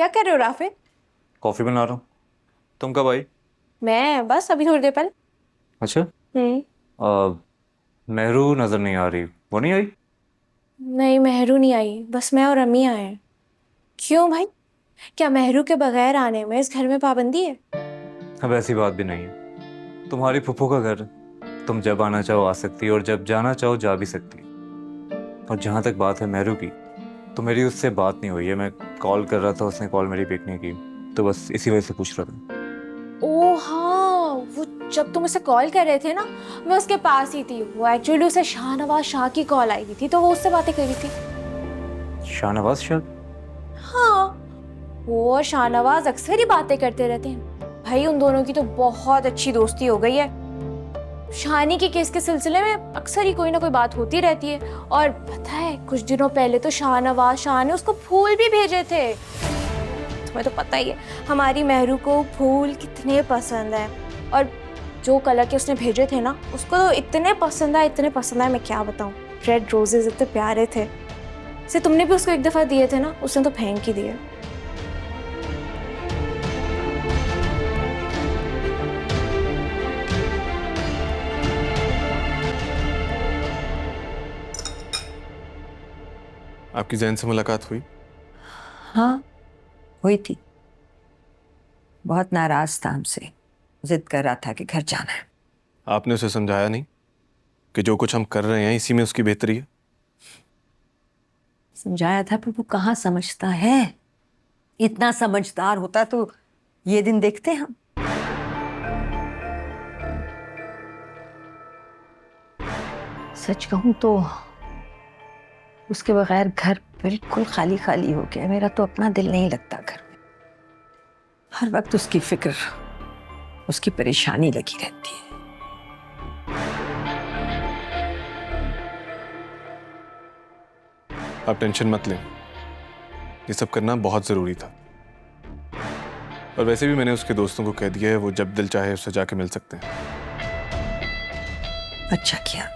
क्या कर रहे हो राफे? कॉफी बना रहा हूँ। तुम कब आई? मैं बस अभी थोड़ी देर पहले। अच्छा। हम्म। मेहरू नजर नहीं आ रही, वो नहीं आई? नहीं, मेहरू नहीं आई, बस मैं और अम्मी आए हैं। क्यों भाई? क्या मेहरू के बगैर आने में इस घर में पाबंदी है? अब ऐसी बात भी नहीं है, तुम्हारी फुफ्फो का घर है। तुम जब आना चाहो आ सकती हो और जब जाना चाहो जा भी सकती हो। और जहाँ तक बात है मेहरू की, तो मेरी उससे बात नहीं हुई है। मैं कॉल कर रहा था, उसने कॉल मेरी पिक नहीं की, तो बस इसी वजह से पूछ रहा था। ओ हाँ, वो जब तुम उसे कॉल कर रहे थे ना, मैं उसके पास ही थी। वो एक्चुअली उसे शाहनवाज शाह की कॉल आई हुई थी, तो वो उससे बातें कर रही थी। शाहनवाज शाह? हाँ, वो और शाहनवाज अक्सर ही बातें करते रहते हैं। भाई उन दोनों की तो बहुत अच्छी दोस्ती हो गई है। शानी के केस के सिलसिले में अक्सर ही कोई ना कोई बात होती रहती है। और पता है, कुछ दिनों पहले तो शाहनवाज शाह ने उसको फूल भी भेजे थे। तुम्हें तो पता ही है हमारी मेहरू को फूल कितने पसंद है। और जो कलर के उसने भेजे थे ना, उसको तो इतने पसंद आए, इतने पसंद आए, मैं क्या बताऊं। रेड रोजेज इतने प्यारे थे। से तुमने भी उसको एक दफा दिए थे ना, उसने तो फेंक ही दिए। आपकी जैन से मुलाकात हुई? हाँ, हुई थी। बहुत नाराज था हमसे, जिद कर रहा था कि घर जाना है। आपने उसे समझाया नहीं कि जो कुछ हम कर रहे हैं इसी में उसकी बेहतरी है? समझाया था, पर वो कहाँ समझता है। इतना समझदार होता तो ये दिन देखते हम। सच कहूं तो उसके बगैर घर बिल्कुल खाली खाली हो गया। मेरा तो अपना दिल नहीं लगता घर में। हर वक्त उसकी फिक्र, उसकी परेशानी लगी रहती है। आप टेंशन मत लें, ये सब करना बहुत जरूरी था। और वैसे भी मैंने उसके दोस्तों को कह दिया है, वो जब दिल चाहे उससे जाके मिल सकते हैं। अच्छा किया।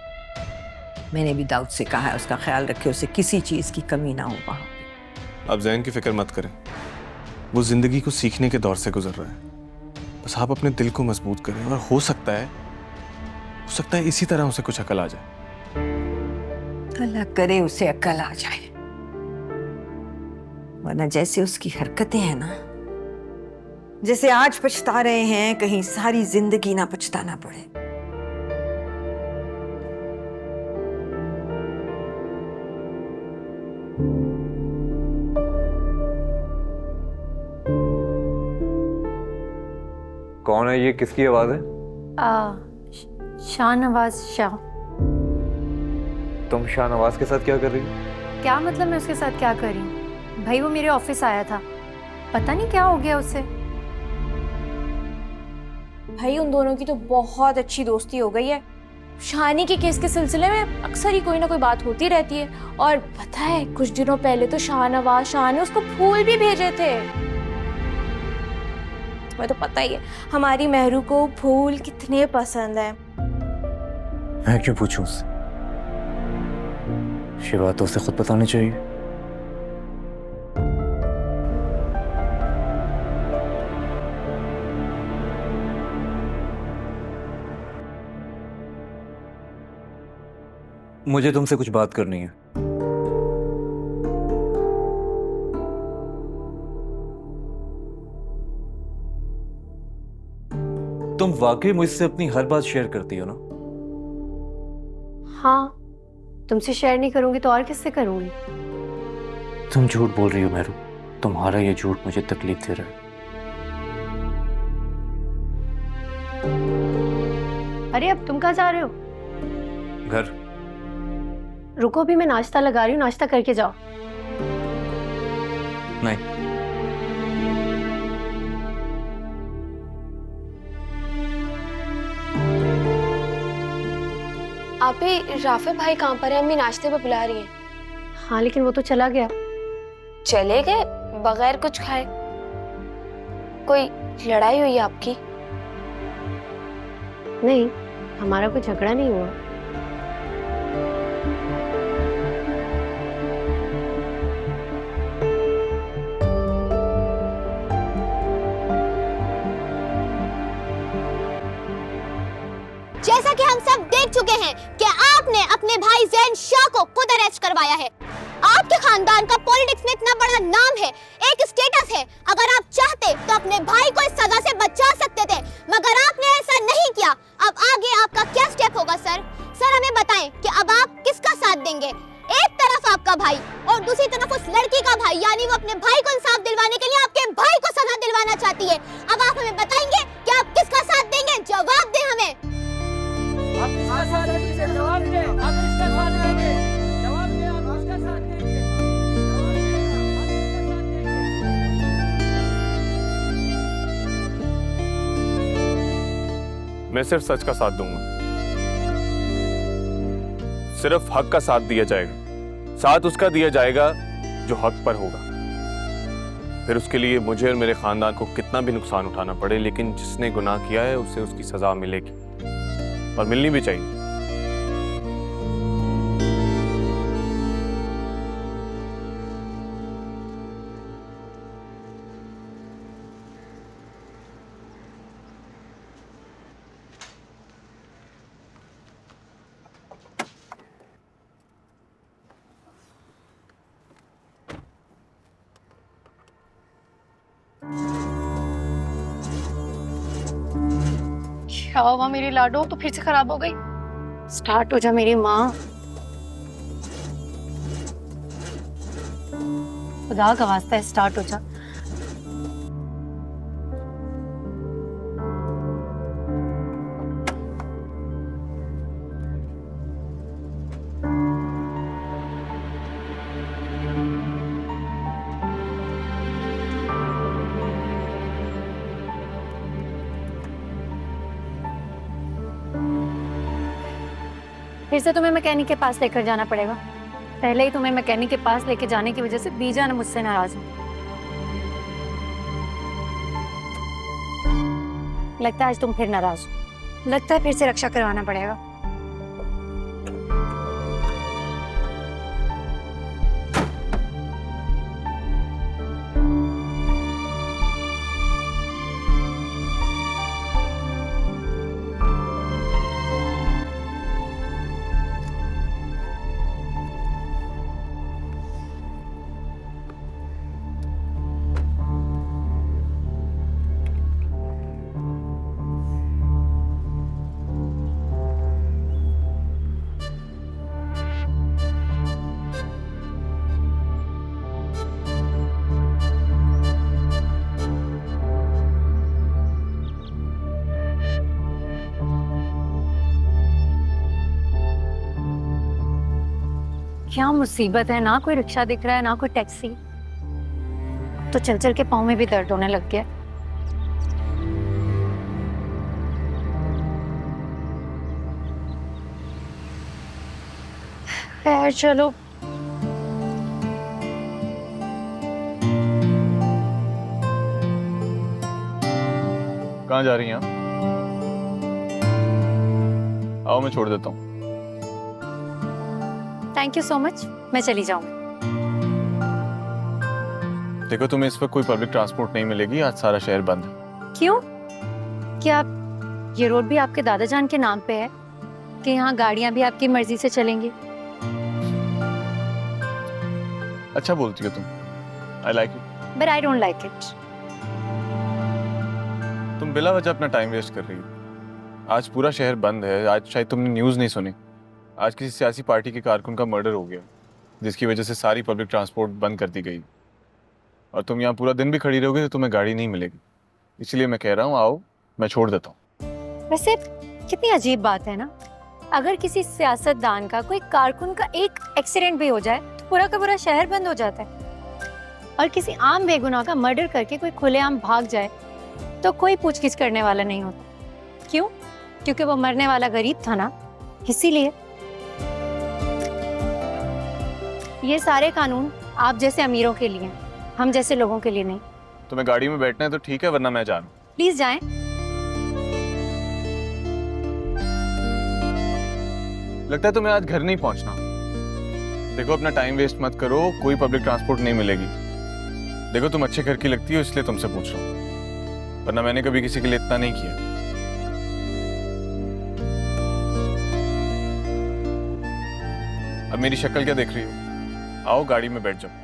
मैंने भी दाऊद से कहा है उसका ख्याल रखे, उसे किसी चीज की कमी ना हो वहां। आप जैन की फिक्र मत करें, वो जिंदगी को सीखने के दौर से गुजर रहा है। बस आप अपने दिल को मजबूत करें और हो सकता है इसी तरह उसे कुछ अकल आ जाए। अल्लाह करे उसे अकल आ जाए, वरना जैसे उसकी हरकतें हैं ना, जैसे आज पछता रहे हैं, कहीं सारी जिंदगी ना पछताना पड़े। कौन है ये, किसकी आवाज़ है? शाहनवाज शाह। तुम शाहनवाज के साथ क्या कर रही हो? क्या मतलब मैं उसके साथ क्या कर रही हूँ? भाई वो मेरे ऑफिस आया था, पता नहीं क्या हो गया उसे। भाई उन दोनों की तो बहुत अच्छी दोस्ती हो गई है। शानी के केस के सिलसिले में अक्सर ही कोई ना कोई बात होती रहती है। और पता है, कुछ दिनों पहले तो शाहनवाज शाह ने उसको फूल भी भेजे थे। तुम्हें तो पता ही है हमारी मेहरू को फूल कितने पसंद है। मैं क्यों पूछूं उससे? ये बात तो उसे खुद बतानी चाहिए। मुझे तुमसे कुछ बात करनी है। तुम वाकई मुझसे अपनी हर बात शेयर करती हो ना? हाँ, तुमसे शेयर नहीं करूंगी तो और किससे करूंगी? तुम झूठ बोल रही हो मेहरू। तुम्हारा ये झूठ मुझे तकलीफ दे रहा है। अरे अब तुम कहाँ जा रहे हो? घर। रुको, भी मैं नाश्ता लगा रही हूँ, नाश्ता करके जाओ। नहीं। आप ही राफे भाई कहाँ पर है? अम्मी नाश्ते पे बुला रही हैं। हाँ, लेकिन वो तो चला गया। चले गए बगैर कुछ खाए? कोई लड़ाई हुई है आपकी? नहीं, हमारा कोई झगड़ा नहीं हुआ। चुके हैं कि आपने अपने भाई जैन शाह को खुद अरेस्ट करवाया है। आपके खानदान का पॉलिटिक्स में इतना बड़ा नाम है, एक स्टेटस है। अगर आप चाहते तो अपने भाई को इस सजा से बचा सकते थे, मगर आपने ऐसा नहीं किया। अब आगे आपका क्या स्टेप होगा सर? सर हमें बताएं कि अब आप किसका साथ देंगे? एक तरफ आपका भाई और दूसरी तरफ उस लड़की का भाई, यानी वो अपने भाई को इंसाफ दिलवाने के लिए आपके भाई को सजा दिलवाना चाहती है। अब आप हमें बताएंगे कि आप किसका साथ देंगे? जवाब दें हमें। मैं सिर्फ सच का साथ दूंगा, सिर्फ हक का साथ दिया जाएगा। साथ उसका दिया जाएगा जो हक पर होगा। फिर उसके लिए मुझे और मेरे खानदान को कितना भी नुकसान उठाना पड़े, लेकिन जिसने गुनाह किया है उसे उसकी सजा मिलेगी और मिलनी भी चाहिए। क्या हुआ मेरी लाडो? तो फिर से खराब हो गई। स्टार्ट हो जा मेरी माँ। खुदा का वास्ता है स्टार्ट हो जा। फिर से तुम्हें मैकेनिक के पास लेकर जाना पड़ेगा। पहले ही तुम्हें मैकेनिक के पास लेके जाने की वजह से बीजा ने मुझसे नाराज है। लगता है आज तुम फिर नाराज हो। लगता है फिर से रक्षा करवाना पड़ेगा। क्या मुसीबत है, ना कोई रिक्शा दिख रहा है ना कोई टैक्सी। तो चल चल के पाँव में भी दर्द होने लग गया। खैर चलो। कहाँ जा रही हैं आप? आओ मैं छोड़ देता हूँ। थैंक यू सो मच, मैं चली जाऊंगी। देखो तुम्हें इस वक्त कोई पब्लिक ट्रांसपोर्ट नहीं मिलेगी, आज सारा शहर बंद है। क्यों? क्या ये रोड भी आपके दादा जान के नाम पे है कि यहाँ गाड़ियां भी आपकी मर्जी से चलेंगी? अच्छा बोलती हो तुम। I like it. But I don't like it. तुम बिला वजह अपना टाइम वेस्ट कर रही हो। आज पूरा शहर बंद है। आज शायद तुमने न्यूज़ नहीं सुनी, आज किसी सियासी पार्टी के कारकुन का मर्डर हो गया, जिसकी वजह से सारी पब्लिक ट्रांसपोर्ट बंद कर दी गई। और तुम यहाँ पूरा दिन भी खड़ी रहोगे तो तुम्हें गाड़ी नहीं मिलेगी। इसलिए मैं कह रहा हूँ आओ, मैं छोड़ देता हूँ। वैसे कितनी अजीब बात है ना, अगर किसी सियासतदान का, कोई कारकुन का एक एक्सीडेंट भी हो जाए तो पूरा का पूरा शहर बंद हो जाता है। और किसी आम बेगुनाह का मर्डर करके कोई खुलेआम भाग जाए तो कोई पूछगिछ करने वाला नहीं होता। क्यों? क्योंकि वो मरने वाला गरीब था ना, इसीलिए। ये सारे कानून आप जैसे अमीरों के लिए, हम जैसे लोगों के लिए नहीं। तुम्हें गाड़ी में बैठना है तो ठीक है, वरना मैं जा रहा हूँ। प्लीज जाएं। लगता है तुम्हें आज घर नहीं पहुंचना। देखो अपना टाइम वेस्ट मत करो, कोई पब्लिक ट्रांसपोर्ट नहीं मिलेगी। देखो तुम अच्छे घर की लगती हो इसलिए तुमसे पूछ रहा हूँ, वरना मैंने कभी किसी के लिए इतना नहीं किया। मेरी शक्ल क्या देख रही हो? आओ गाड़ी में बैठ जाओ।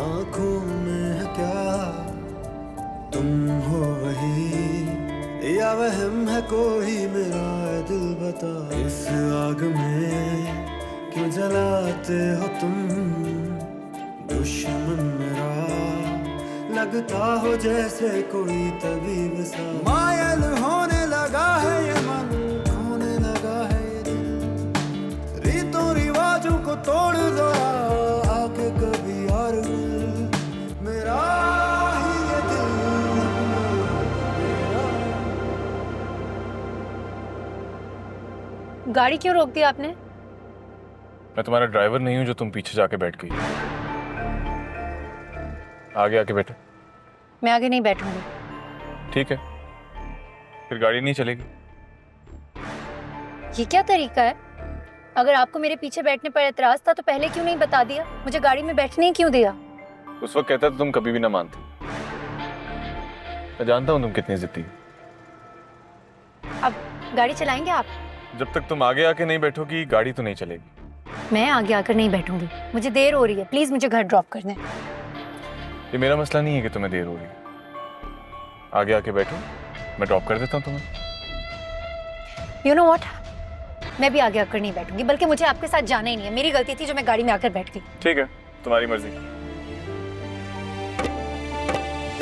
आंखों में है क्या तुम हो वही या वहम है कोई मेरा दिल बता। इस आग में क्यों जलाते हो तुम दुश्मन मेरा लगता हो जैसे कोई तबीब सा। मायल होने लगा है ये मन खोने लगा है ये दिल रीतों रिवाजों को तोड़ दो आके कभी और मेरा ही ये दिल मेरा। गाड़ी क्यों रोक दी आपने? मैं तुम्हारा ड्राइवर नहीं हूं जो तुम पीछे जाके बैठ गई। आगे आके बैठो। मैं आगे नहीं बैठूंगी। ठीक है, फिर गाड़ी नहीं चलेगी। ये क्या तरीका है? अगर आपको मेरे पीछे बैठने पर एतराज था तो पहले क्यों नहीं बता दिया? मुझे गाड़ी में बैठने ही क्यों दिया? उस वक्त कहता तो तुम कभी भी ना मानती। मैं जानता हूं तुम कितनी जिद्दी हो। अब गाड़ी चलाएंगे आप? जब तक तुम आगे आके नहीं बैठोगी गाड़ी तो नहीं चलेगी। मैं आगे आकर नहीं बैठूंगी, मुझे देर हो रही है, प्लीज मुझे घर ड्रॉप कर दें। ये मेरा मसला नहीं है कि तुम्हें देर हो रही है। आगे आके बैठो, मैं ड्रॉप कर देता हूँ तुम्हें। यू नो व्हाट, मैं भी आगे आकर नहीं बैठूंगी, बल्कि मुझे आपके साथ जाना ही नहीं है। मेरी गलती थी जो मैं गाड़ी में आकर बैठ गई। ठीक है, तुम्हारी मर्जी।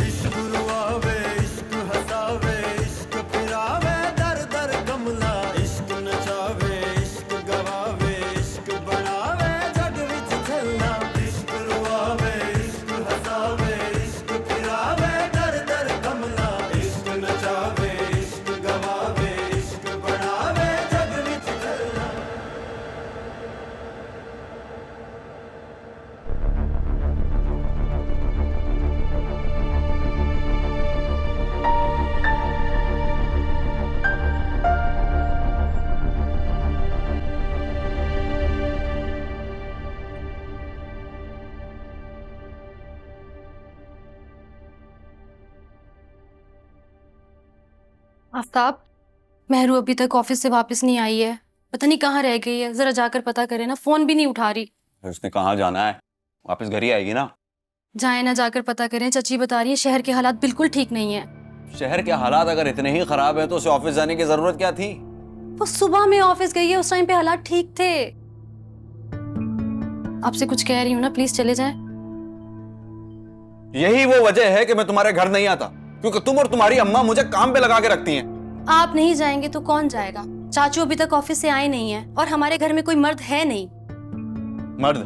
इश्क रुआवे इश्क हसावे इश्क फिरावे दर दर कमला इश्क नचावे इश्क गवावे इश्क बनावे जग विच झलना। इश्क रुआवे इश्क हसावे इश्क फिरावे दर दर कमला इश्क नचावे इश्क गवावे इश्क बनावे जग विच झलना। आफ्ताब, मेहरू अभी तक ऑफिस से वापस नहीं आई है। पता नहीं कहाँ रह गई है, जरा जाकर पता करें ना। फोन भी नहीं उठा रही। उसने कहाँ जाना है, वापस घर ही आएगी ना। जाए ना जाकर पता करें। चची बता रही है शहर के हालात बिल्कुल ठीक नहीं है। शहर के हालात अगर इतने ही खराब है तो उसे ऑफिस जाने की जरूरत क्या थी? वो सुबह में ऑफिस गई है, उस टाइम पे हालात ठीक थे। आपसे कुछ कह रही हूँ ना, प्लीज चले जाएं। यही वो वजह है कि मैं तुम्हारे घर नहीं आता, क्योंकि तुम और तुम्हारी अम्मा मुझे काम पे लगा के रखती हैं। आप नहीं जाएंगे तो कौन जाएगा? चाचू अभी तक ऑफिस से आए नहीं है और हमारे घर में कोई मर्द है नहीं। मर्द?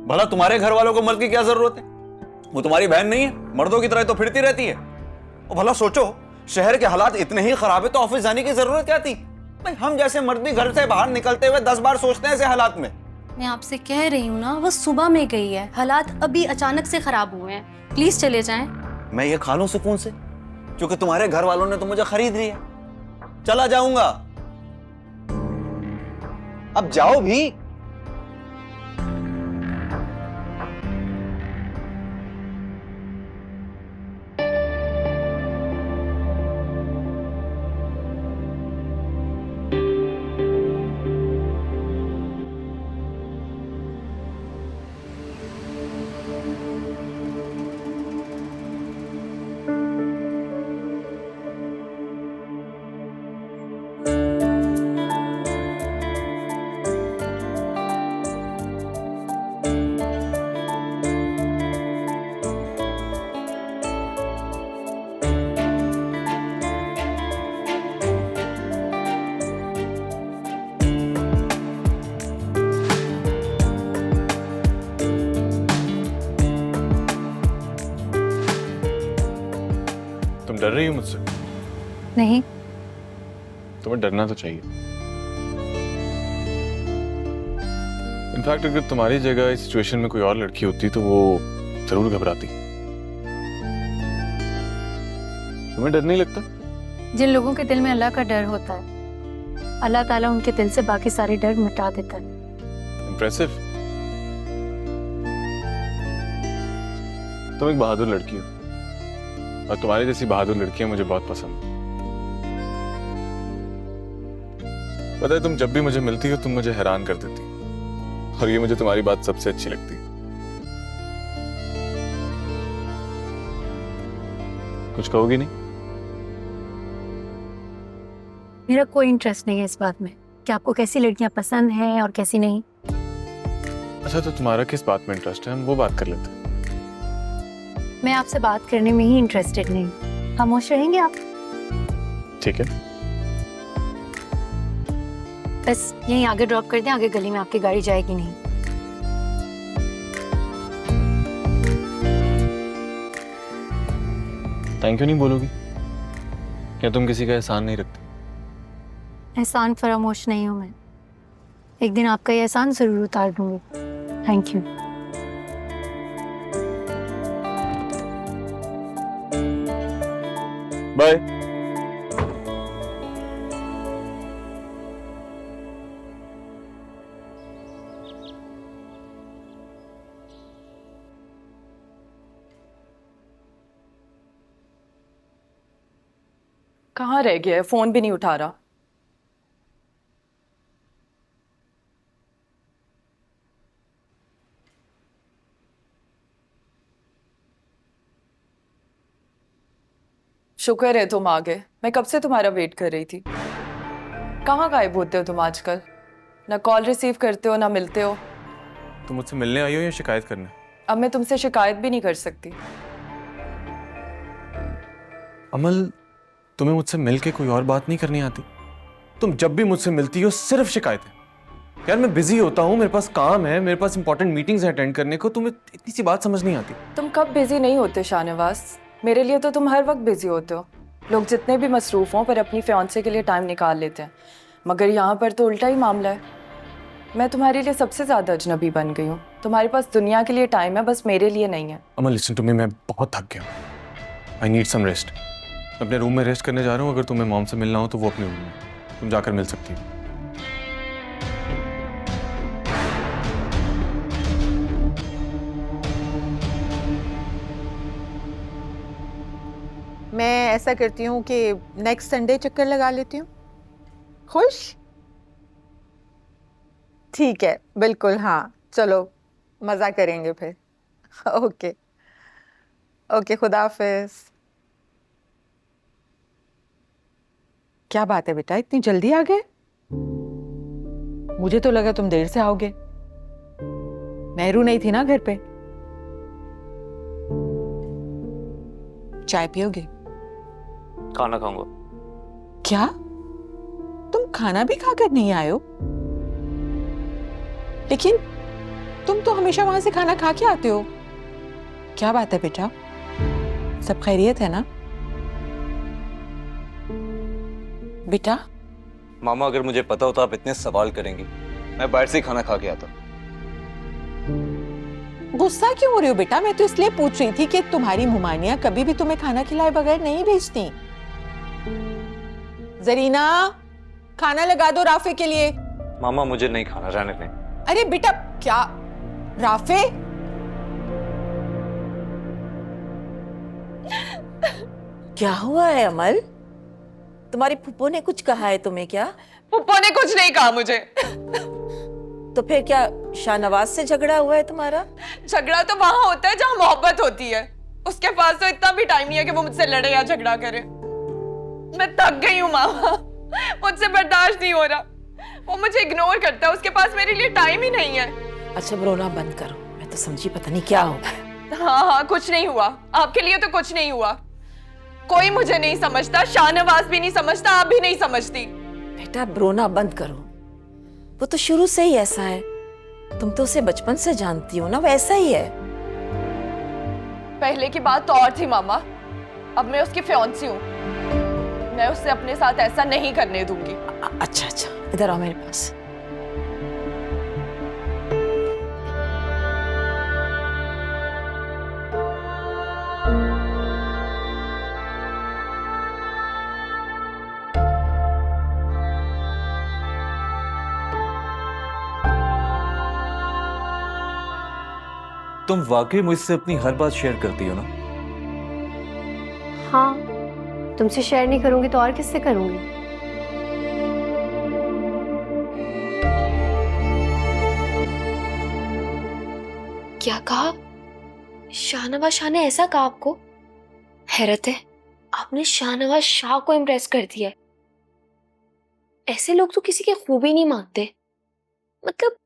भला तुम्हारे घर वालों को मर्द की क्या जरूरत है? वो तुम्हारी बहन नहीं है? मर्दों की तरह तो फिरती रहती है। और भला सोचो, शहर के हालात इतने ही खराब है तो ऑफिस जाने की जरूरत क्या थी? भाई हम जैसे मर्द भी घर से बाहर निकलते हुए 10 बार सोचते हैं ऐसे हालात में। मैं आपसे कह रही हूँ ना, वो सुबह में गई है, हालात अभी अचानक से खराब हुए हैं। प्लीज चले जाएं। मैं ये खा लूं सुकून से, क्योंकि तुम्हारे घर वालों ने तो मुझे खरीद लिया। चला जाऊंगा। अब जाओ भी। डर रही हो मुझसे? नहीं। तुम्हें डरना तो चाहिए। इनफैक्ट अगर तुम्हारी जगह इस सिचुएशन में कोई और लड़की होती तो वो जरूर घबराती। तुम्हें डर नहीं लगता? जिन लोगों के दिल में अल्लाह का डर होता है, अल्लाह ताला उनके दिल से बाकी सारे डर मिटा देता है। इम्प्रेसिव। तुम एक बहादुर लड़की हो और तुम्हारी जैसी बहादुर लड़कियां मुझे बहुत पसंद है। पता है, तुम जब भी मुझे मिलती हो तुम मुझे हैरान कर देती हो, और ये मुझे तुम्हारी बात सबसे अच्छी लगती है। कुछ कहोगी नहीं? मेरा कोई इंटरेस्ट नहीं है इस बात में कि आपको कैसी लड़कियां पसंद हैं और कैसी नहीं। अच्छा, तो तुम्हारा किस बात में इंटरेस्ट है, हम वो बात कर लेते हैं। मैं आपसे बात करने में ही इंटरेस्टेड नहीं। खामोश रहेंगे आप? ठीक है। बस यहीं आगे ड्रॉप कर दें, आगे गली में आपकी गाड़ी जाएगी नहीं। थैंक यू नहीं बोलोगी? क्या तुम किसी का एहसान नहीं रखते? एहसान फरामोश नहीं हूं मैं। एक दिन आपका ये एहसान जरूर उतार दूंगी। Thank you. बाय। कहाँ रह गया है? फोन भी नहीं उठा रहा। शुक्र है तुम आ गए। मैं कब से तुम्हारा वेट कर रही थी। कहाँ गायब होते हो तुम आजकल? ना कॉल रिसीव करते हो ना मिलते हो। तुम मुझसे मिलने आई हो या शिकायत करने? अब मैं तुमसे शिकायत भी नहीं कर सकती। अमल, तुम्हें मुझसे मिलके कोई और बात नहीं करनी आती? तुम जब भी मुझसे मिलती हो सिर्फ शिकायत है। यार मैं बिजी होता हूँ, मेरे पास काम है, मेरे पास इंपॉर्टेंट मीटिंग्स अटेंड करने को, तुम्हें इतनी सी बात समझ नहीं आती। तुम कब बिजी नहीं होते शाहनवाज? मेरे लिए तो तुम हर वक्त बिजी होते हो। लोग जितने भी मसरूफ हों पर अपनी फियांसे के लिए टाइम निकाल लेते हैं, मगर यहाँ पर तो उल्टा ही मामला है। मैं तुम्हारे लिए सबसे ज्यादा अजनबी बन गई हूँ। तुम्हारे पास दुनिया के लिए टाइम है, बस मेरे लिए नहीं है। अमल लिसन टू मी, मैं बहुत थक गया हूँ। I need some rest. अपने रूम में रेस्ट करने जा रहा हूँ। अगर तुम्हें मॉम से मिलना हो तो वो अपने रूम में, तुम जाकर मिल सकती हो। मैं ऐसा करती हूँ कि नेक्स्ट संडे चक्कर लगा लेती हूँ। खुश? ठीक है, बिल्कुल। हाँ चलो, मज़ा करेंगे फिर। ओके ओके, खुदा हाफिज़। क्या बात है बेटा, इतनी जल्दी आ गए? मुझे तो लगा तुम देर से आओगे। मेहरू नहीं थी ना घर पे। चाय पियोगे? खाना खाऊंगा। क्या तुम खाना भी खाकर नहीं आए हो? लेकिन तुम तो हमेशा वहां से खाना खा के आते हो। क्या बात है बेटा, सब खैरियत है ना बेटा? मामा, अगर मुझे पता होता आप इतने सवाल करेंगी, मैं बाहर से ही खाना खा के आता। गुस्सा क्यों हो रहे हो बेटा? मैं तो इसलिए पूछ रही थी कि तुम्हारी मुमानिया कभी भी तुम्हें खाना खिलाए बगैर नहीं भेजती। जरीना, खाना लगा दो राफे के लिए। मामा मुझे नहीं खाना, रहने दें। अरे बेटा, क्या राफे? क्या हुआ है अमल? तुम्हारी फुप्पो ने कुछ कहा है तुम्हें क्या? फुप्पो ने कुछ नहीं कहा मुझे। तो फिर क्या शाहनवाज से झगड़ा हुआ है तुम्हारा? झगड़ा तो वहां होता है जहां मोहब्बत होती है। उसके पास तो इतना भी टाइम नहीं है कि वो मुझसे लड़े या झगड़ा करे। मैं थक गई हूँ मामा, मुझसे बर्दाश्त नहीं हो रहा। वो मुझे इग्नोर करता है, उसके पास मेरे लिए टाइम ही नहीं है। अच्छा रोना बंद करो, मैं तो समझी पता नहीं क्या होगा। हाँ, कुछ नहीं हुआ। आपके लिए तो कुछ नहीं हुआ। कोई मुझे नहीं समझता, शाहनवाज भी नहीं समझता, आप भी नहीं समझती। बेटा रोना बंद करो, वो तो शुरू से ही ऐसा है। तुम तो उसे बचपन से जानती हो ना, वैसा ही है। पहले की बात तो और थी मामा, अब मैं उसकी फियांसी हूँ। मैं उससे अपने साथ ऐसा नहीं करने दूंगी। अच्छा अच्छा, इधर आओ मेरे पास। तुम वाकई मुझसे अपनी हर बात शेयर करती हो ना? हाँ, तुमसे शेयर नहीं करूंगी तो और किससे करूंगी? क्या कहा? शाहनवाज शाह ने ऐसा कहा आपको? हैरत है, आपने शाहनवाज शाह को इम्प्रेस कर दिया है। ऐसे लोग तो किसी की खूबी नहीं मांगते। मतलब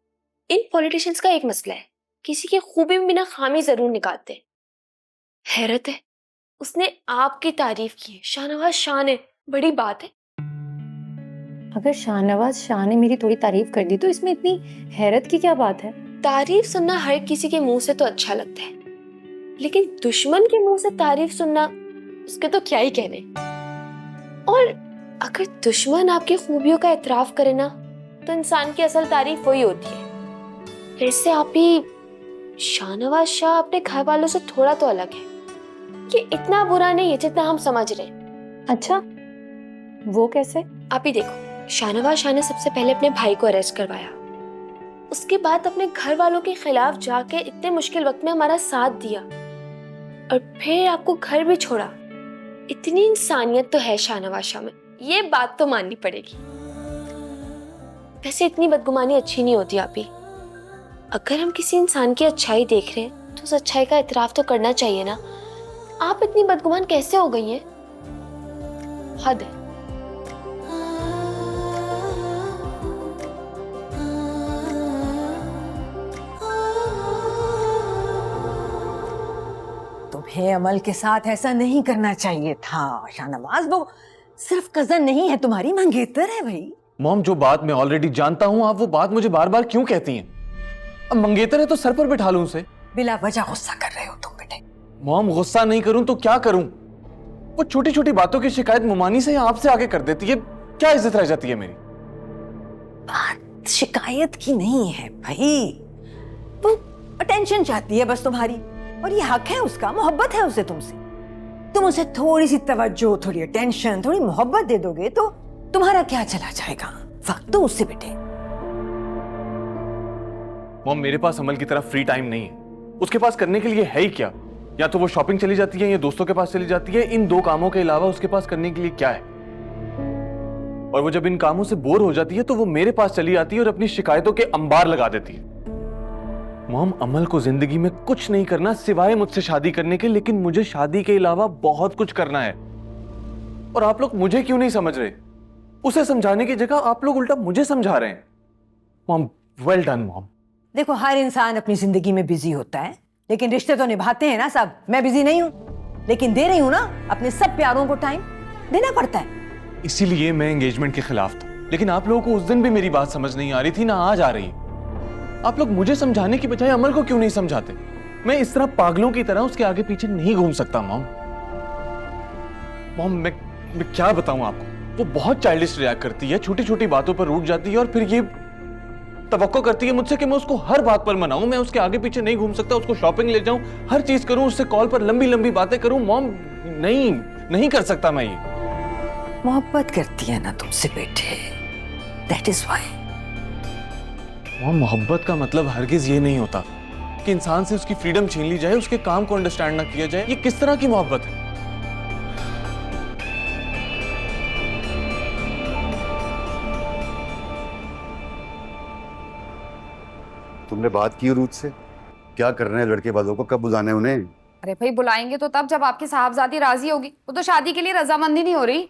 इन पॉलिटिशियंस का एक मसला है, किसी की खूबी में बिना खामी जरूर निकालते। हैरत है, उसने आपकी तारीफ की है, शाहनवाज शाह ने। बड़ी बात है। अगर शाहनवाज शाह ने मेरी थोड़ी तारीफ कर दी तो इसमें इतनी हैरत की क्या बात है? तारीफ सुनना हर किसी के मुंह से तो अच्छा लगता है, लेकिन दुश्मन के मुंह से तारीफ सुनना, उसके तो क्या ही कहने। और अगर दुश्मन आपकी खूबियों का एतराफ करे ना, तो इंसान की असल तारीफ वही होती है। फिर से आप ही शाहनवाज शाह अपने घर वालों से थोड़ा तो अलग है। ये इतना बुरा नहीं है जितना हम समझ रहे हैं। अच्छा, वो कैसे? आप ही देखो, शाहनवाज शाह ने सबसे पहले अपने भाई को अरेस्ट करवाया, उसके बाद अपने घर वालों के खिलाफ जाके इतने मुश्किल वक्त में हमारा साथ दिया, और फिर आपको घर भी छोड़ा। इतनी इंसानियत तो है शाहनवाज शाह में, ये बात तो माननी पड़ेगी। वैसे इतनी बदगुमानी अच्छी नहीं होती आप ही। अगर हम किसी इंसान की अच्छाई देख रहे हैं तो उस अच्छाई का इतराफ तो करना चाहिए ना। आप इतनी बदगुमान कैसे हो गई हैं? हद है। तुम्हें अमल के साथ ऐसा नहीं करना चाहिए था शाहनवाज। वो सिर्फ कजन नहीं है, तुम्हारी मंगेतर है भाई। मॉम, जो बात मैं ऑलरेडी जानता हूँ, आप वो बात मुझे बार बार क्यों कहती हैं? अब मंगेतर है तो सर पर बिठा लूं उसे। बिला वजह गुस्सा कर रहे हो तुम बेटे। मॉम, गुस्सा नहीं करूं तो क्या करूं? वो छोटी छोटी बातों की शिकायत मुमानी से या आपसे आगे कर देती है, क्या इज्जत रह जाती है मेरी? बात शिकायत की नहीं है भाई, वो अटेंशन चाहती है बस तुम्हारी, और ये हक है उसका, मोहब्बत है उसे तुमसे। तुम उसे थोड़ी सी तवज्जो, थोड़ी अटेंशन, थोड़ी मोहब्बत दे दोगे तो तुम्हारा क्या चला जाएगा? वक्त तो उससे बेटे। मॉम, मेरे पास अमल की तरह फ्री टाइम नहीं है। उसके पास करने के लिए है ही क्या? या तो वो शॉपिंग चली जाती है या दोस्तों के पास चली जाती है। इन दो कामों के अलावा उसके पास करने के लिए क्या है? और वो जब इन कामों से बोर हो जाती है तो वो मेरे पास चली आती है और अपनी शिकायतों के अंबार लगा देती है। मॉम, अमल को जिंदगी में कुछ नहीं करना सिवाय मुझसे शादी करने के, लेकिन मुझे शादी के अलावा बहुत कुछ करना है। और आप लोग मुझे क्यों नहीं समझ रहे? उसे समझाने की जगह आप लोग उल्टा मुझे समझा रहे हैं। Mom, well done mom. देखो, हर इंसान अपनी जिंदगी में बिजी होता है, लेकिन रिश्ते तो निभाते हैं ना सब। मैं बिजी नहीं हूँ, लेकिन दे रही हूँ ना, अपने सब प्यारों को टाइम देना पड़ता है। इसीलिए मैं एंगेजमेंट के खिलाफ था, लेकिन आप लोगों को उस दिन भी मेरी बात समझ नहीं आ रही थी, ना आज आ रही है। आप लोग मुझे समझाने की बजाय अमल को क्यों नहीं समझाते? मैं इस तरह पागलों की तरह उसके आगे पीछे नहीं घूम सकता मॉम। मॉम, मैं क्या बताऊं आपको? वो बहुत चाइल्डिश रिएक्ट करती है, छोटी छोटी बातों पर रूठ जाती है और फिर ये तवक्को करती है मुझसे कि मैं उसको हर बात पर मनाऊं। मैं उसके आगे पीछे नहीं घूम सकता, उसको शॉपिंग ले जाऊं, हर चीज करूं, उससे कॉल पर लंबी लंबी बातें करूं। मॉम, नहीं कर सकता मैं ये। मोहब्बत करती है ना तुमसे बेटे, दैट इज व्हाई। मॉम, मोहब्बत का मतलब हरगिज ये नहीं होता कि इंसान से उसकी फ्रीडम छीन ली जाए, उसके काम को अंडरस्टैंड ना किया जाए। ये किस तरह की मोहब्बत है? तुमने बात की रूथ से? क्या करना है लड़के वालों को, कब बुलाना है उन्हें? अरे भाई, बुलाएंगे तो तब जब आपकी साहबजादी राजी होगी। वो तो शादी के लिए रजामंदी नहीं हो रही।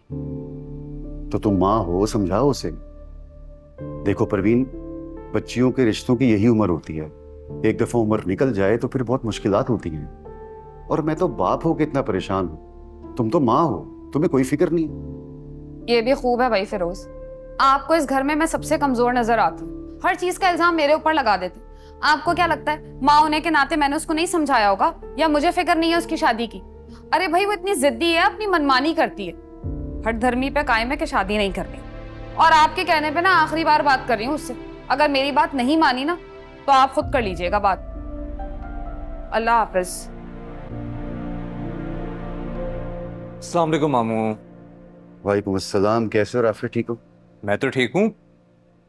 तो तुम माँ हो, समझाओ उसे। देखो परवीन, बच्चियों के रिश्तों की यही उम्र होती है। एक दफा उम्र निकल जाए तो फिर बहुत मुश्किलात होती हैं। और मैं तो बाप हो के इतना परेशान हूँ, तुम तो माँ हो, तुम्हें कोई फिक्र नहीं। ये भी खूब है भाई फिरोज, आपको इस घर में मैं सबसे कमजोर नजर आती हूँ। हर चीज का इल्जाम मेरे ऊपर लगा देते। आपको क्या लगता है माँ होने के नाते मैंने उसको नहीं समझाया होगा, या मुझे फिक्र नहीं है उसकी शादी की? अरे भाई, वो इतनी जिद्दी है, अपनी मनमानी करती है, हर धर्मी पे कायम है कि शादी नहीं करनी। और आपके कहने पे ना आखिरी बार बात कर रही हूँ उससे। अगर मेरी बात नहीं मानी ना तो आप खुद कर लीजिएगा बात। अल्लाह हाफिज। अस्सलाम वालेकुम मामू। वालेकुम अस्सलाम। कैसे हो राफिक, ठीक हो? मैं तो ठीक हूँ,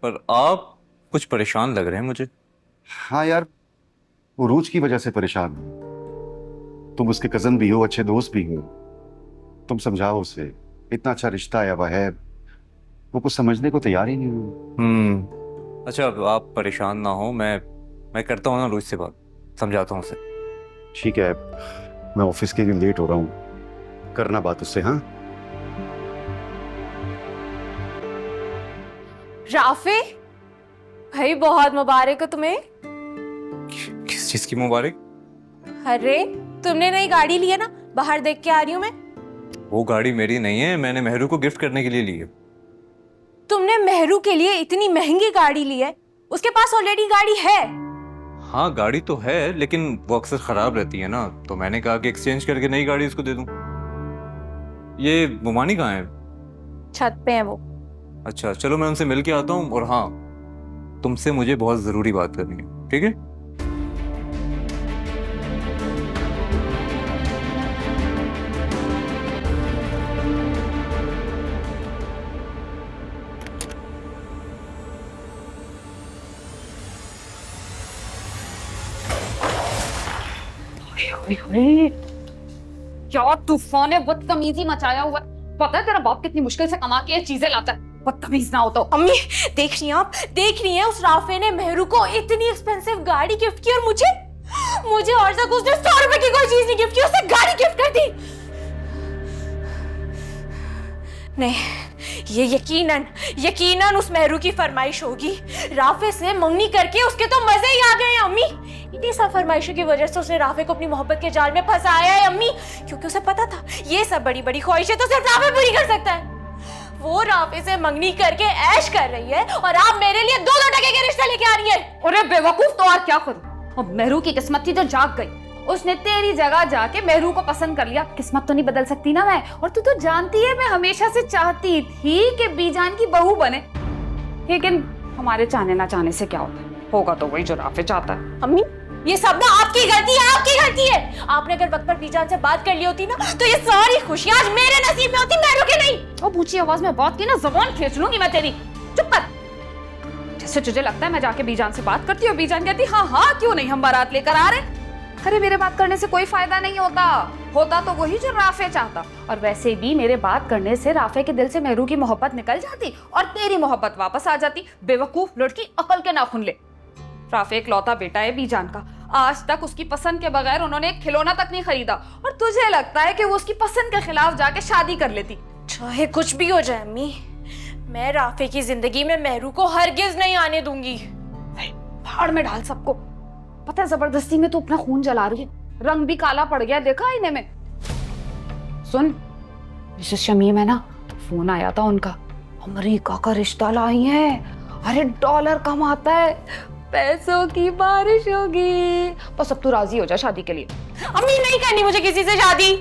पर आप कुछ परेशान लग रहे हैं मुझे। हाँ यार, वो रोज की वजह से परेशान है। तुम उसके कजन भी हो, अच्छे दोस्त भी हो, तुम समझाओ उसे। इतना अच्छा रिश्ता आया हुआ है, वो कुछ समझने को तैयार ही नहीं हो। अच्छा, अब आप परेशान ना हो, मैं करता हूँ ना रोज से बात, समझाता हूँ उसे। ठीक है, मैं ऑफिस के लिए लेट हो रहा हूँ, करना बात उससे। हाँ राफे, भाई बहुत मुबारक हो तुम्हें। किस चीज की मुबारक? अरे तुमने नई गाड़ी ली है ना, बाहर देख के आ रही हूँ मैं। वो गाड़ी मेरी नहीं है, मैंने मेहरू को गिफ्ट करने के लिए ली है। तुमने मेहरू के लिए इतनी महंगी गाड़ी ली है? उसके पास ऑलरेडी गाड़ी है। हाँ गाड़ी तो है, लेकिन वो अक्सर खराब रहती है ना, तो मैंने कहा कि एक्सचेंज करके नई गाड़ी उसको दे दूं। ये मुमानी कहाँ है? छत पे है वो। अच्छा चलो, मैं उनसे मिल के आता हूँ। और हाँ, तुमसे मुझे बहुत जरूरी बात करनी है, ठीक है? क्या तूफान है, बदतमीजी मचाया हुआ है। पता है तेरा बाप कितनी मुश्किल से कमा के ये चीजें लाता है, बदतमीज ना हो तो। अम्मी देख रही हैं आप, देख रही हैं उस राफे ने मेहरू को इतनी एक्सपेंसिव गाड़ी गिफ्ट की, और मुझे और तक उसने 100 रुपए की कोई चीज नहीं गिफ्ट की, उसने गाड़ी गिफ्ट कर दी। नहीं, ये यकीनन उस मेहरू की फरमाइश होगी। राफे से मंगनी करके उसके तो मजे ही आ गए अम्मी। इतनी सब फरमाइशों की वजह से उसने राफे को अपनी मोहब्बत के जाल में फंसाया है अम्मी, क्योंकि उसे पता था ये सब बड़ी बड़ी ख्वाहिशें तो सिर्फ राफे पूरी कर सकता है। वो राफे से मंगनी करके ऐश कर रही है, और आप मेरे लिए 2-2 टके के रिश्ते लेके आ रही है। अरे बेवकूफ, तो और क्या करूं? अब मेहरू की किस्मत थी तो जाग गई, उसने तेरी जगह जाके मेहरू को पसंद कर लिया। किस्मत तो नहीं बदल सकती ना मैं, और तू तो जानती है मैं हमेशा से चाहती थी कि बीजान की बहू बने, लेकिन हमारे चाहने ना चाहने से क्या होगा तो वही जो राफे चाहता है। अम्मी ये सब ना आपकी गलती है, आपकी गलती है। आपने अगर वक्त पर बीजान से बात कर ली होती ना, तो ये सारी खुशियां आज मेरे नसीब में होती, मेहरू के नहीं। अब ऊंची आवाज में बात की ना, जुबान खींच लूंगी मैं तेरी। चुप कर। जैसे तुझे लगता है मैं जाके बीजान से बात करती हूँ, बीजान कहती हाँ हाँ क्यों नहीं, हम बारात लेकर आ रहे। अरे मेरे बात करने से कोई फायदा नहीं होता तो वही जो राफे चाहता। और वैसे भी मेरे बात करने से राफे के दिल से मेहरू की मोहब्बत निकल जाती और तेरी मोहब्बत वापस आ जाती। बेवकूफ लड़की, अकल के नाखून ले। राफे एक लौता बेटा है बीजान का, आज तक उसकी पसंद के बगैर उन्होंने एक खिलौना तक नहीं खरीदा, और तुझे लगता है कि वो उसकी पसंद के खिलाफ जाके शादी कर लेती। चाहे कुछ भी हो जाए अम्मी, मैं राफे की जिंदगी में मेहरू को हरगिज नहीं आने दूंगी। भाड़ में डाल सबको। पता है जबरदस्ती में तो अपना खून जला रही है, रंग भी काला पड़ गया, देखा आईने में। सुन, मिसेस शमीम है ना, फोन आया था उनका, अमेरिका का रिश्ता लाई है। अरे $, कमाता है, पैसों की बारिश होगी। बस अब तू राजी हो जा शादी के लिए। अम्मी नहीं करनी मुझे किसी से शादी।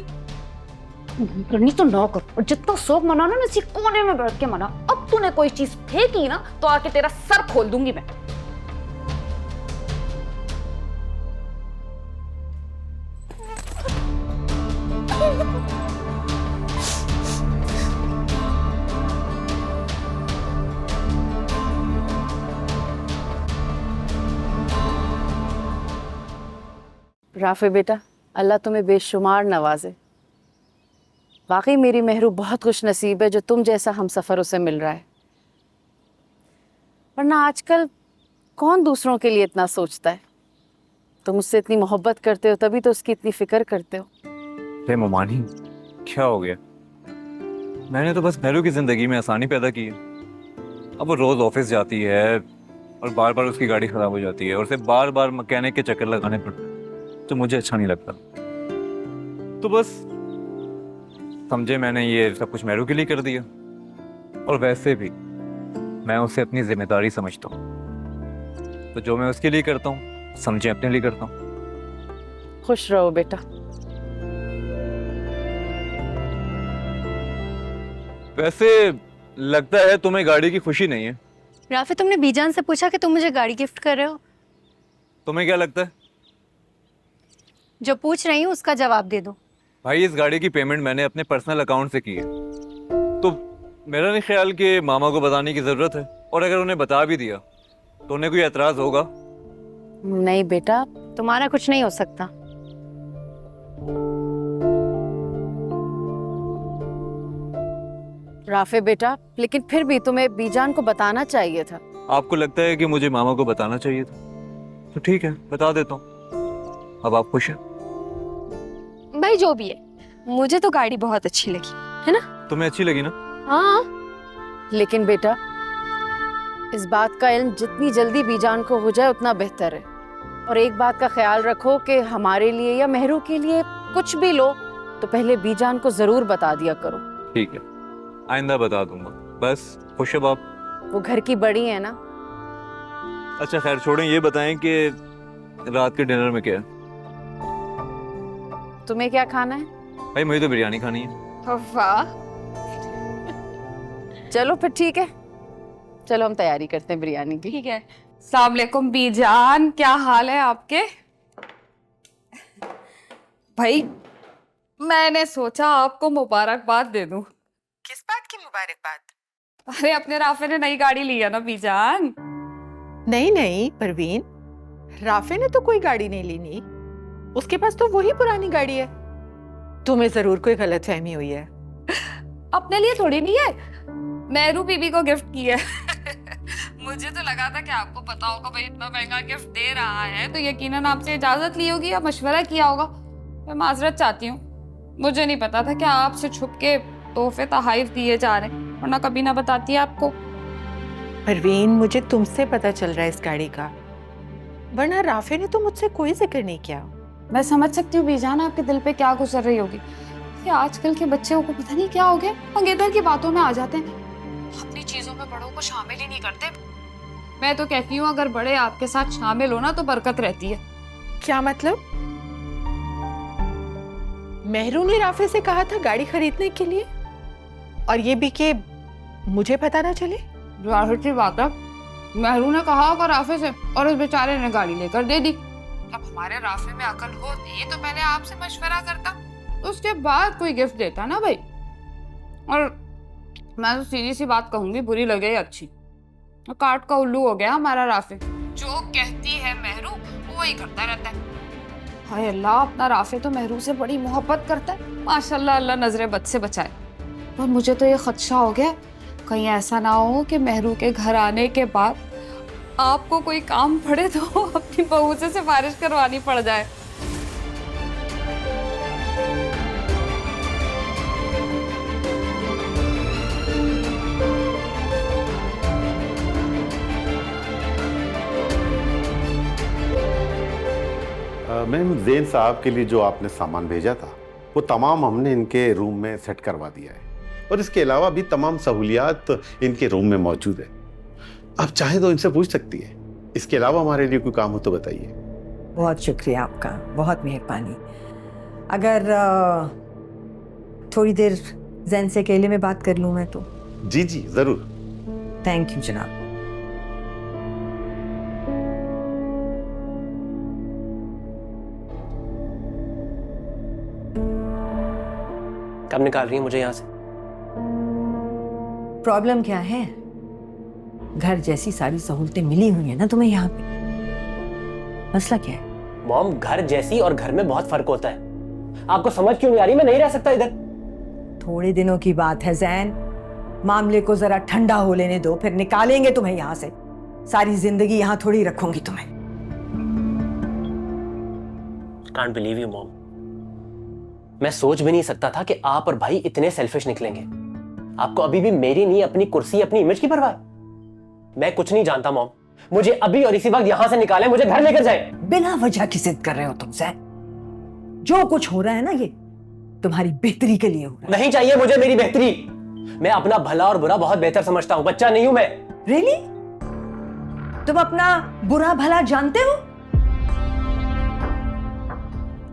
करनी तो ना कर, और जितना शौक मनाना ना, इसी कोने में बैठ के मना। अब तूने कोई चीज फेंकी ना तो आके तेरा सर खोल दूंगी मैं। राफे बेटा, अल्लाह तुम्हें बेशुमार नवाजे। वाकई मेरी मेहरू बहुत खुश नसीब है जो तुम जैसा हम सफ़र उसे मिल रहा है, वरना आजकल कौन दूसरों के लिए इतना सोचता है। तुम उससे इतनी मोहब्बत करते हो तभी तो उसकी इतनी फिक्र करते हो। अरे मोमानी, क्या हो गया? मैंने तो बस मेहरू की जिंदगी में आसानी पैदा की है। अब वो रोज ऑफिस जाती है और बार बार उसकी गाड़ी खराब हो जाती है, और उसे बार बार मैकेनिक के चक्कर लगाने पड़ते हैं, तो मुझे अच्छा नहीं लगता। तो बस समझे, मैंने ये सब कुछ मेहरू के लिए कर दिया। और वैसे भी मैं उसे अपनी जिम्मेदारी समझता हूँ, तो जो मैं उसके लिए करता हूँ समझे अपने लिए करता हूँ। खुश रहो बेटा। वैसे लगता है तुम्हें गाड़ी की खुशी नहीं है। राफे, तुमने बीजान से पूछा कि तुम मुझे गाड़ी गिफ्ट कर रहे हो? तुम्हें क्या लगता है? जो पूछ रही हूँ उसका जवाब दे दो। भाई, इस गाड़ी की पेमेंट मैंने अपने पर्सनल अकाउंट से की है, तो मेरा नहीं ख्याल कि मामा को बताने की जरूरत है। और अगर उन्हें बता भी दिया तो उन्हें कोई एतराज होगा? नहीं बेटा, तुम्हारा कुछ नहीं हो सकता। राफे बेटा, लेकिन फिर भी तुम्हें बीजान को बताना चाहिए था। आपको लगता है कि मुझे मामा को बताना चाहिए था, तो ठीक है बता देता हूँ। अब आप खुश हैं? भाई जो भी है, मुझे तो गाड़ी बहुत अच्छी लगी, है ना? तुम्हें अच्छी लगी ना? हाँ, लेकिन बेटा इस बात का इल्म जितनी जल्दी बीजान को हो जाए उतना बेहतर है। और एक बात का ख्याल रखो कि हमारे लिए या मेहरू के लिए कुछ भी लो तो पहले बीजान को जरूर बता दिया करो। ठीक है, आइंदा बता दूंगा। बस खुश है बाप? वो घर की बड़ी है ना। अच्छा खैर छोड़ें, ये बताएं कि रात के डिनर में क्या है? तुम्हें क्या खाना है? भाई मुझे तो बिरयानी खानी है। वाह, चलो फिर ठीक है, चलो हम तैयारी करते हैं बिरयानी की। ठीक है। अस्सलाम वालेकुम बीजान, क्या हाल है आपके? भाई मैंने सोचा आपको मुबारकबाद दे दूं। किस बात की मुबारकबाद? अरे अपने राफे ने नई गाड़ी ली है ना बीजान। नहीं नहीं परवीन, राफे ने तो कोई गाड़ी नहीं ली नी, उसके पास तो वही पुरानी गाड़ी है। तुम्हें जरूर कोई गलतफहमी हुई है। अपने लिए थोड़ी नहीं है, मेहरू बीबी को गिफ्ट की है। मुझे तो लगा था कि आपको पता होगा भाई इतना महंगा गिफ्ट दे रहा है तो यकीनन आपसे इजाजत ली होगी या मशवरा किया होगा। मैं माजरत चाहती हूँ, मुझे नहीं पता था कि आपसे छुप के तोहफे तहाइफ दिए जा रहे हैं, वरना कभी ना बताती आपको। परवीन, मुझे तुमसे पता चल रहा है इस गाड़ी का, वरना राफे ने तो मुझसे कोई जिक्र नहीं किया। मैं समझ सकती हूँ बीजान आपके दिल पे क्या गुजर रही होगी। ये आजकल के बच्चे को पता नहीं क्या हो गया, मंगेतर की बातों में आ जाते हैं, अपनी चीजों में बड़ों को शामिल ही नहीं करते। मैं तो कहती हूँ अगर बड़े आपके साथ शामिल हो ना तो बरकत रहती है। क्या मतलब? मेहरू ने राफे से कहा था गाड़ी खरीदने के लिए, और ये भी कि मुझे पता ना चले? जाहिर सी बात है, मेहरू ने कहा होगा राफे से और उस बेचारे ने गाड़ी लेकर दे दी। अब हमारे राफे में अकल होती तो पहले आपसे मशवरा करता, उसके बाद कोई गिफ्ट देता ना भाई। और मैं तो सीधी सी बात कहूंगी, बुरी लगे या अच्छी, काट का उल्लू हो गया हमारा राफे। जो कहती है मेहरू वो ही करता रहता है। हाय अल्लाह, अपना राफे तो मेहरू से बड़ी मोहब्बत करता है माशाल्लाह, अल्लाह नजरे बद से बचाए। पर मुझे तो ये खदशा हो गया कहीं ऐसा ना हो कि मेहरू के घर आने के बाद आपको कोई काम पड़े तो अपनी बहू से सिफारिश करवानी पड़ जाए। मैम, ज़ैन साहब के लिए जो आपने सामान भेजा था वो तमाम हमने इनके रूम में सेट करवा दिया है, और इसके अलावा भी तमाम सहूलियात इनके रूम में मौजूद है। आप चाहे तो इनसे पूछ सकती है। इसके अलावा हमारे लिए कोई काम हो तो बताइए। बहुत शुक्रिया आपका, बहुत मेहरबानी। अगर थोड़ी देर जैन से अकेले में बात कर लूँ मैं तो? जी जी जरूर। थैंक यू जनाब। कब निकाल रही है मुझे यहाँ से? प्रॉब्लम क्या है? घर जैसी सारी सहूलतें मिली हुई है ना तुम्हें यहाँ पे, मसला क्या है? मॉम, घर जैसी और घर में बहुत फर्क होता है। आपको समझ क्यों नहीं आ रही? मैं नहीं रह सकता इधर। थोड़े दिनों की बात है जैन, मामले को जरा ठंडा हो लेने दो, फिर निकालेंगे तुम्हें यहाँ से। सारी जिंदगी यहाँ थोड़ी रखूंगी तुम्हें। कांट बिलीव यू मॉम, मैं सोच भी नहीं सकता था कि आप और भाई इतने सेल्फिश निकलेंगे। आपको अभी भी मेरी नहीं, अपनी कुर्सी, अपनी इमेज की परवाह है। मैं कुछ नहीं जानता मॉम, मुझे अभी और इसी वक्त यहां से निकालें, मुझे घर लेकर जाए। बिना वजह की जिद कर रहे हो तुम जैन। जो कुछ हो रहा है ना ये तुम्हारी बेहतरी के लिए हो रहा है। नहीं चाहिए मुझे मेरी बेहतरी। मैं अपना भला और बुरा बहुत बेहतर समझता हूं, बच्चा नहीं हूं मैं। रियली? तुम अपना बुरा भला जानते हो?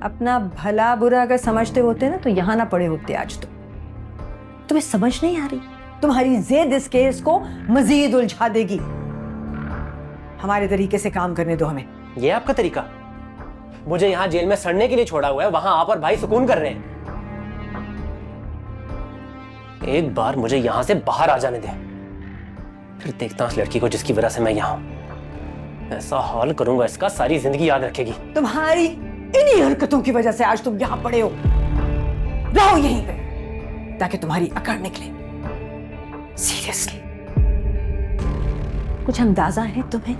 अपना भला बुरा अगर समझते होते ना तो यहां ना पड़े होते आज। तो तुम्हें समझ नहीं आ रही? तुम्हारी जिद इस केस को मजीद उलझा देगी। हमारे तरीके से काम करने दो हमें। ये आपका तरीका? मुझे यहाँ जेल में सड़ने के लिए छोड़ा हुआ है, वहां आप और भाई सुकून कर रहे हैं। एक बार मुझे यहां से बाहर आ जाने दे, फिर देखता हूं उस लड़की को जिसकी वजह से मैं यहाँ हूं। ऐसा हाल करूंगा इसका, सारी जिंदगी याद रखेगी। तुम्हारी इन्हीं हरकतों की वजह से आज तुम यहाँ पड़े हो। रहो यहीं पे ताकि तुम्हारी अकड़ निकले। सीरियसली, कुछ अंदाजा है तुम्हें?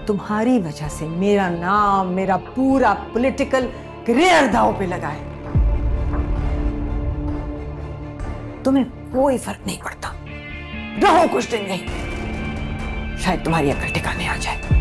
तुम्हारी वजह से मेरा नाम, मेरा पूरा पॉलिटिकल करियर दांव पे लगा है। तुम्हें कोई फर्क नहीं पड़ता। रहो कुछ दिन यहीं, शायद तुम्हारी अकल ठिकाने आ जाए।